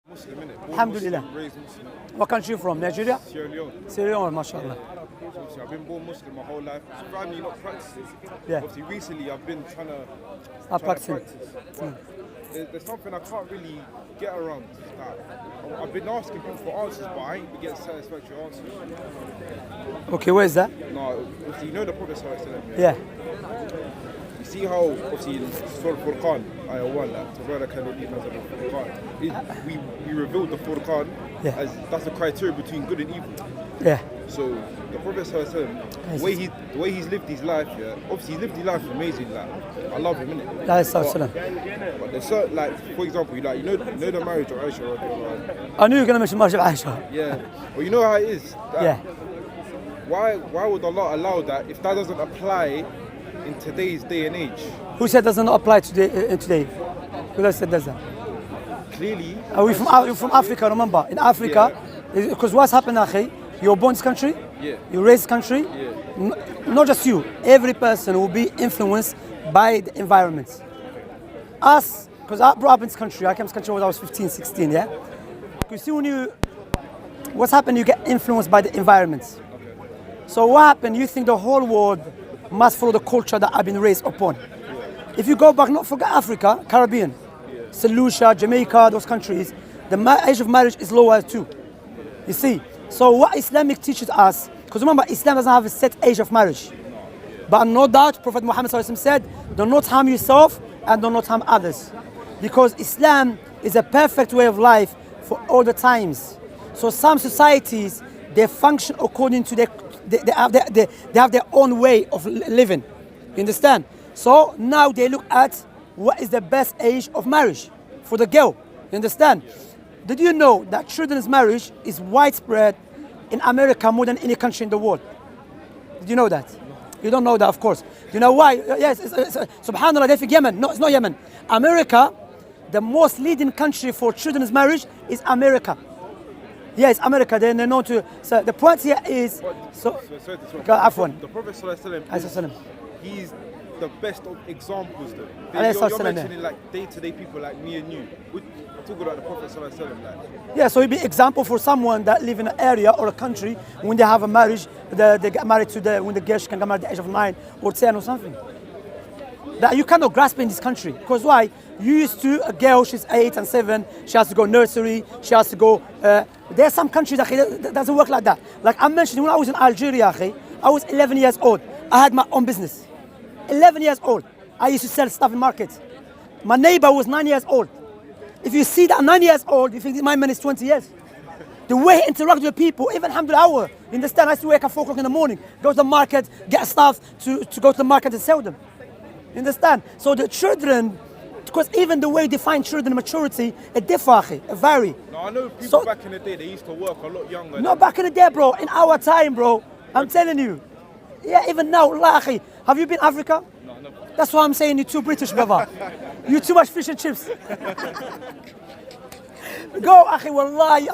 Muslim, innit? Alhamdulillah. Muslim, raised Muslim. What country you from? Nigeria? Sierra Leone. Sierra Leone, mashallah. Obviously, I've been born Muslim my whole life. Family not practicing. Yeah. Obviously, recently I've been trying to practicing. practice. There's something I can't really get around. Like, I've been asking people for answers, but I ain't been getting satisfactory answers. Okay, where is that? No, obviously, you know the Prophet Sallallahu Alaihi Wasallam. Yeah. You see how, obviously, in Surah Furqan, ayah 1, like, Tabaraka alladhi nazzala al-Furqan, we revealed the Furqan as that's the criteria between good and evil. Yeah. So the Prophet Sallallahu Alaihi Wasallam, the way he's lived his life, obviously he's lived his life amazing. Like, I love him, innit? But there's certain, like, for example, you know the marriage of Aisha. I knew you were going to mention marriage of Aisha. Yeah. Well, you know how it is. Yeah. Why would Allah allow that if that doesn't apply in today's day and age? Who said doesn't apply today? Who said does that? Clearly. Are you from Africa? Remember, in Africa, because what's happened, akhi? You're born in this country. Yeah. You raised this country. Yeah. Not just you. Every person will be influenced by the environment. Us, because I grew up in this country. I came to this country when I was 15, 16. Yeah. You see, what's happened? You get influenced by the environment. So what happened? You think the whole world must follow the culture that I've been raised upon. If you go back, not forget Africa, Caribbean, St. Lucia, Jamaica, those countries, the age of marriage is lower too. You see, so what Islamic teaches us, because remember, Islam doesn't have a set age of marriage. But no doubt, Prophet Muhammad said, do not harm yourself and do not harm others. Because Islam is a perfect way of life for all the times. So some societies, they function according to they have their own way of living. You understand? So now they look at what is the best age of marriage for the girl. You understand? Did you know that children's marriage is widespread in America more than any country in the world? Did you know that? You don't know that, of course. You know why? Yes, subhanAllah, they think Yemen. No, it's not Yemen. America, the most leading country for children's marriage is America. Yes, America, they're known to. So the point here is. The Prophet ﷺ, he's the best of examples, though. You're mentioning like day-to-day people like me and you. We're talking about the Prophet ﷺ, like. Yeah, so he'd be example for someone that live in an area or a country when they have a marriage, they get married when the girl can get married at the age of 9 or 10 or something. That you cannot grasp in this country. Because why? You used to, a girl, she's 8 and 7, she has to go nursery, she has to go, there are some countries that doesn't work like that. Like I mentioned, when I was in Algeria, I was 11 years old. I had my own business. 11 years old. I used to sell stuff in markets. My neighbor was 9 years old. If you see that 9 years old, you think my man is 20 years. The way he interacts with people, even alhamdulillah, you understand? I used to wake up 4 o'clock in the morning, go to the market, get stuff to go to the market and sell them. You understand? So the children, because even the way they define children maturity, it differs, it varies. No, I know people back in the day, they used to work a lot younger. No, back in the day, bro, in our time, bro, I'm telling you. Yeah, even now, Allah, have you been Africa? No, never. That's why I'm saying you're too British, brother. You too much fish and chips. Go, akhi, wallahi,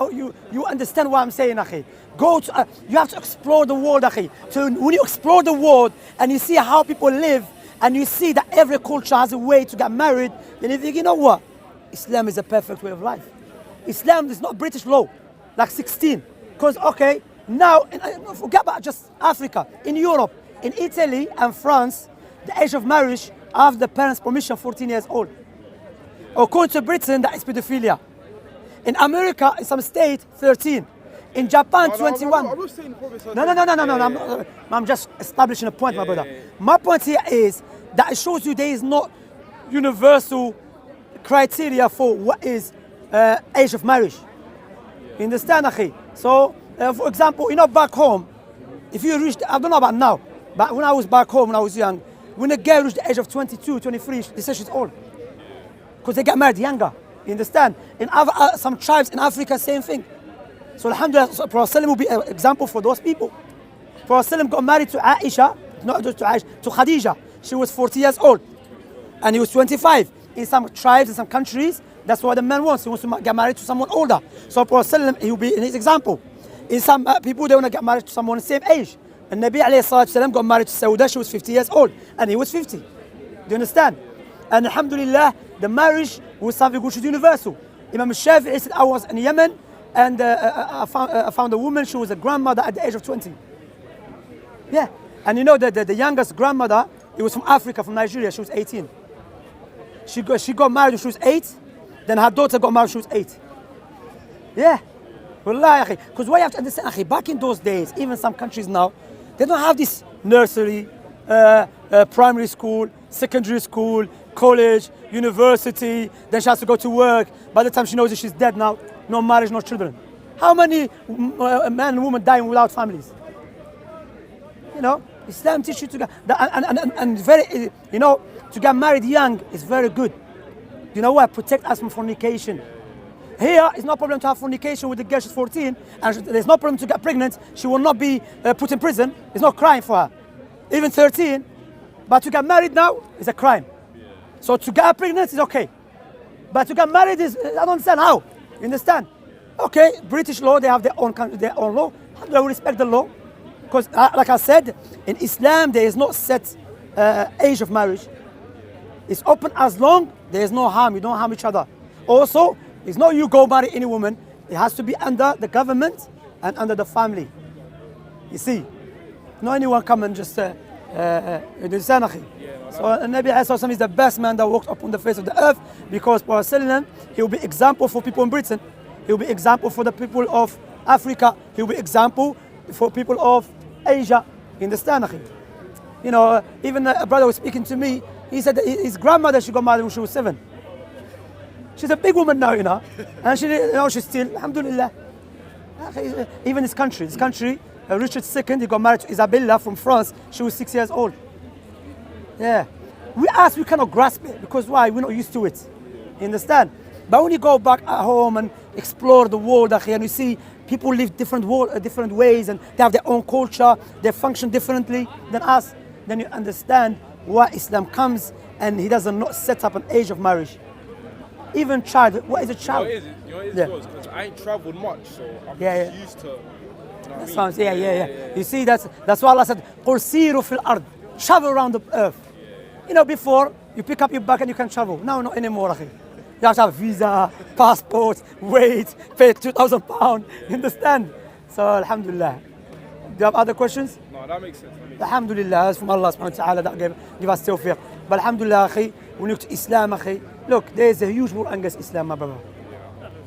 you understand what I'm saying, akhi. Go to, you have to explore the world, akhi. So when you explore the world and you see how people live, and you see that every culture has a way to get married, then you think, you know what? Islam is a perfect way of life. Islam is not British law, like 16. Because, okay, now, forget about just Africa. In Europe, in Italy and France, the age of marriage, after the parents' permission, 14 years old. According to Britain, that is pedophilia. In America, in some states, 13. In Japan, 21. I'm not saying the Prophet No. I'm just establishing a point, my brother. My point here is that it shows you there is not universal criteria for what is age of marriage. You understand, akhi? So, for example, back home, if you reach, I don't know about now, but when I was back home, when I was young, when a girl reached the age of 22, 23, they say she's old. Because they get married younger. You understand? In some tribes in Africa, same thing. So alhamdulillah, Prophet will be an example for those people. Prophet got married to Aisha, not to Aisha, to Khadija. She was 40 years old. And he was 25. In some tribes, in some countries, that's what the man wants. He wants to get married to someone older. So Prophet he will be in his example. In some people, they want to get married to someone the same age. And Nabi alayhi got married to Sauda, she was 50 years old. And he was 50. Do you understand? And alhamdulillah, the marriage was something which is universal. Imam Shafi'i said, I was in Yemen and I found a woman, she was a grandmother at the age of 20. Yeah, and you know the youngest grandmother, it was from Africa, from Nigeria, she was 18. She got married when she was 8, then her daughter got married when she was 8. Yeah, wallahi, because what you have to understand, akhi, back in those days, even some countries now, they don't have this nursery, primary school, secondary school, college, university, then she has to go to work. By the time she knows that she's dead now, no marriage, no children. How many men and women dying without families? You know, Islam teaches you to get, and very, you know, to get married young is very good. You know what? Protect us from fornication. Here, it's no problem to have fornication with the girl, she's 14, and there's no problem to get pregnant. She will not be put in prison. It's not crime for her. Even 13, but to get married now is a crime. So to get pregnant is okay. But to get married is, I don't understand how. You understand? Okay, British law, they have their own country, their own law. How do I respect the law? Because like I said, in Islam, there is no set age of marriage. It's open as long there is no harm. You don't harm each other. Also, it's not you go marry any woman. It has to be under the government and under the family. You see, not anyone come and just So Nabi Aisha is the best man that walked upon the face of the earth, because Prophet he will be example for people in Britain. He will be example for the people of Africa. He will be example for people of Asia. You understand? You know, even a brother was speaking to me. He said that his grandmother, she got married when she was 7. She's a big woman now, you know, and she, you know, she's still, alhamdulillah. Even this country, Richard II, he got married to Isabella from France. She was 6 years old. Yeah, we cannot grasp it, because why? We're not used to it. You understand? But when you go back at home and explore the world, and you see people live different ways, and they have their own culture, they function differently than us, then you understand why Islam comes and he doesn't not set up an age of marriage. Even child, what is a child? You know what it is? Because I ain't travelled much, so I'm just used to. That's what I'm saying. Yeah. You see, that's why Allah said, "Qul siru fil ard," travel around the earth. You know, before you pick up your bag and you can travel. Now, not anymore. Akhi. You have to have visa, passport, wait, pay £2,000. You understand? So, alhamdulillah. Do you have other questions? No, that makes sense. Alhamdulillah, that's from Allah subhanahu wa ta'ala that give us tawfiq. But alhamdulillah, akhi, when you look to Islam, akhi, look, there is a huge war against Islam, my brother.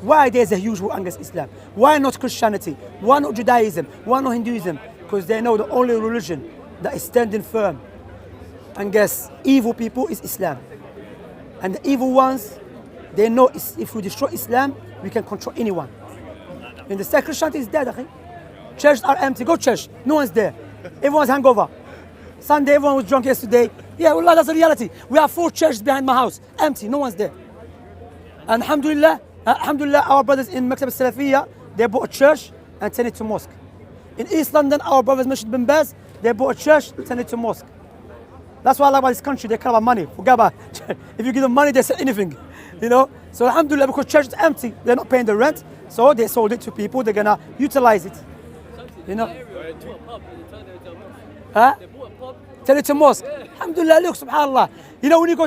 Why there is a huge war against Islam? Why not Christianity? Why not Judaism? Why not Hinduism? Because they know the only religion that is standing firm against evil people is Islam. And the evil ones, they know if we destroy Islam, we can control anyone. In the state, Christianity is dead, akhi. Churches are empty. Go church. No one's there. Everyone's hangover. Sunday, everyone was drunk yesterday. Yeah, wallah, that's the reality. We have 4 churches behind my house. Empty. No one's there. And alhamdulillah, our brothers in Maktab al-Salafiyya, they bought a church and turned it to mosque. In East London, our brothers Masjid bin Baz, they bought a church and turned it to mosque. That's why I like about this country. They care about money. Forget about if you give them money, they sell anything. You know? So alhamdulillah, because church is empty, they're not paying the rent. So they sold it to people. They're going to utilize it. You know? Huh? Tell it to mosque. Alhamdulillah, look, subhanallah. You know, when you go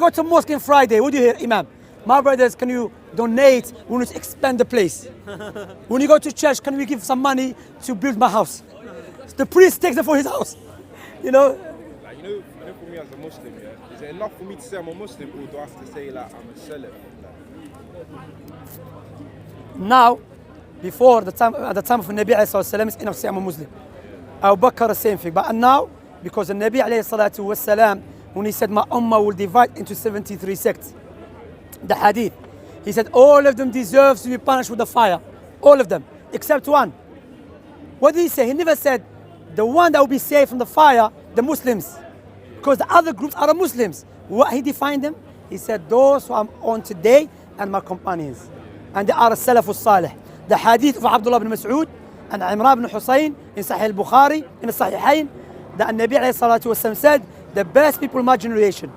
to mosque on Friday, what do you hear, Imam? My brothers, can you donate? We want to expand the place. When you go to church, can we give some money to build my house? So the priest takes it for his house. You know? Like, you know, for me as a Muslim, yeah, is it enough for me to say I'm a Muslim, or do I have to say like I'm a Salaf? Now, before at the time of Nabi alayhi salatu it's enough to say I'm a Muslim. Abu Bakr the same thing. But now, because the Nabi alayhi salatu wasalam, when he said my ummah will divide into 73 sects, the hadith, he said all of them deserve to be punished with the fire. All of them, except one. What did he say? He never said the one that will be saved from the fire, the Muslims. Because the other groups are the Muslims. What he defined them? He said those who I'm on today and my companions. And they are Salaf al-Salih. The hadith of Abdullah ibn Mas'ud and Imran ibn Hussein in Sahih al-Bukhari, in the Sahihain, that Nabi alayhi salatu wasallam said, the best people in my generation,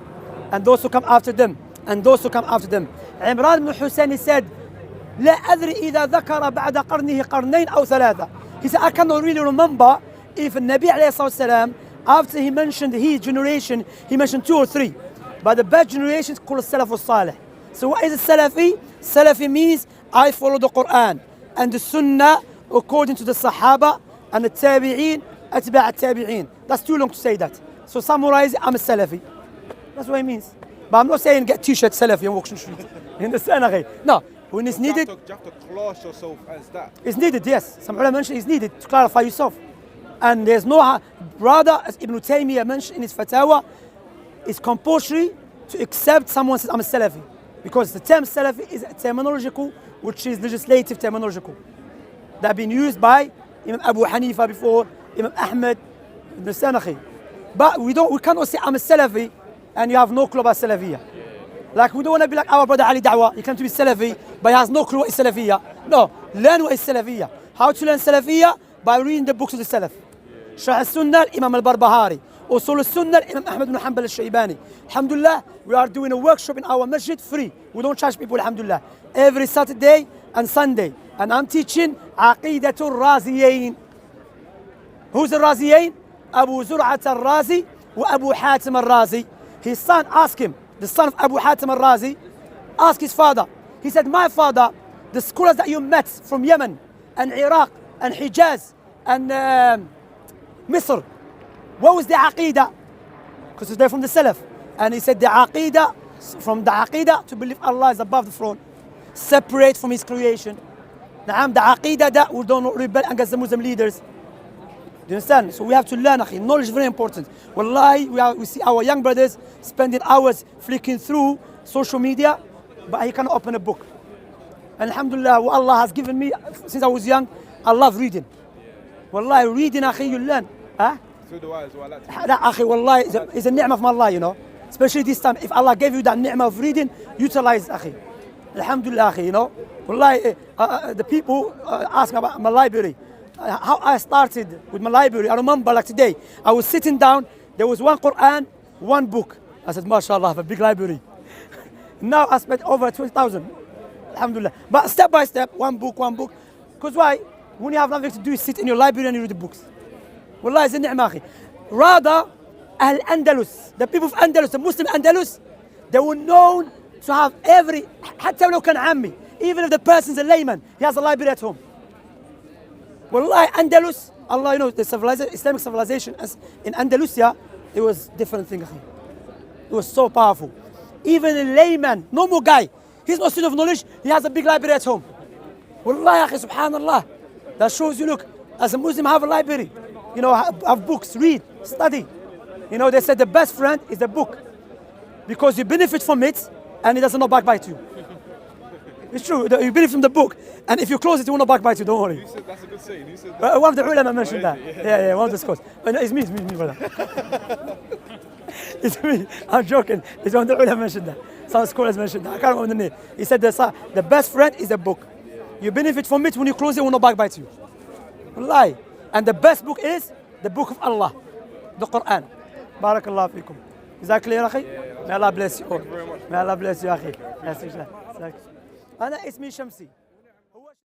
and those who come after them, and those who come after them. Imran ibn Hussein, he said, لا أدري إذا ذكر بعد قرنه قرنين أو ثلاثة. He said, I cannot really remember if Nabi alayhi salatu wasallam, after he mentioned his generation, he mentioned 2 or 3. But the best generation is called Salaf al-Salih. So what is a Salafi? Salafi means I follow the Quran and the Sunnah according to the Sahaba and the Tabi'een, Atba' al-Tabi'een. That's too long to say that. So summarize it, I'm a Salafi. That's what it means. But I'm not saying get t-shirt Salafi and walk on the street. You understand, akhi? No. When it's needed. You have to class yourself as that. It's needed, yes. Some ulama mention it's needed to clarify yourself. And there's no, rather, as Ibn Taymiyyah mentioned in his fatwa, it's compulsory to accept someone says, I'm a Salafi. Because the term Salafi is terminological, which is legislative terminological. That have been used by Imam Abu Hanifa before, Imam Ahmed, Ibn Sanakhi. But we cannot say I'm a Salafi and you have no clue about Salafiyah. Like we don't want to be like our brother Ali Dawah. He claims to be Salafi, but he has no clue what is Salafiyah. No, learn what is Salafiyah. How to learn Salafiyah? By reading the books of the Salaf. Sharh al-Sunnah, Imam al-Barbahari. Usul al-Sunnah, Imam Ahmed ibn Hanbal al-Shaybani. Alhamdulillah, we are doing a workshop in our masjid free. We don't charge people, alhamdulillah. Every Saturday and Sunday. And I'm teaching Aqidatul Raziyain. Who's the Raziyain? Abu Zur'at al-Razi wa Abu Hatim al-Razi. His son asked him, the son of Abu Hatim al-Razi, asked his father. He said, my father, the scholars that you met from Yemen and Iraq and Hijaz and Misr, what was the Aqidah? Because they're from the Salaf. And he said the Aqidah, from the Aqidah to believe Allah is above the throne, separate from His creation. Naam, the Aqidah that we don't rebel against the Muslim leaders. Do you understand? So we have to learn, akhi. Knowledge is very important. Wallahi, we see our young brothers spending hours flicking through social media, but he cannot open a book. And alhamdulillah, what Allah has given me since I was young, I love reading. Wallahi, reading, akhi, you learn. Huh? So do I as well. That, akhi, wallahi, is a ni'mah from Allah, you know. Especially this time, if Allah gave you that ni'mah of reading, utilize, akhi. Alhamdulillah, akhi, you know. Wallahi, the people ask about my library. How I started with my library, I remember like today, I was sitting down, there was one Quran, one book. I said, mashallah, I have a big library. Now I spent over 20,000. Alhamdulillah. But step by step, one book. Because why? When you have nothing to do, you sit in your library and you read the books. Wallah, it's a ni'mah, akhi. Rather, Al-Andalus, the people of Andalus, the Muslim Andalus, they were known to have every, حتى لو كان عامي, even if the person's a layman, he has a library at home. Wallahi, Andalus, Allah, you know, the civilization, Islamic civilization in Andalusia, it was different thing. It was so powerful. Even a layman, normal guy, he's not student of knowledge, he has a big library at home. Wallahi, akhi, subhanallah. That shows you, look, as a Muslim, have a library. You know, have books, read, study. You know, they said the best friend is the book. Because you benefit from it, and it does not backbite you. It's true, you benefit from the book, and if you close it, it will not backbite you, don't worry. Who said that's a good saying? Who said that? One of the ulama mentioned that. Yeah, one of the scholars. No, it's me, brother. It's me, I'm joking. It's one of the ulama mentioned that. Some scholars mentioned that. I can't remember the name. He said the best friend is a book. You benefit from it, when you close it, it will not backbite you. Wallahi. And the best book is the book of Allah, the Quran. Barakallah fikum. Is that clear, akhi? May Allah bless you all. May Allah bless you, akhi. أنا اسمي شمسي.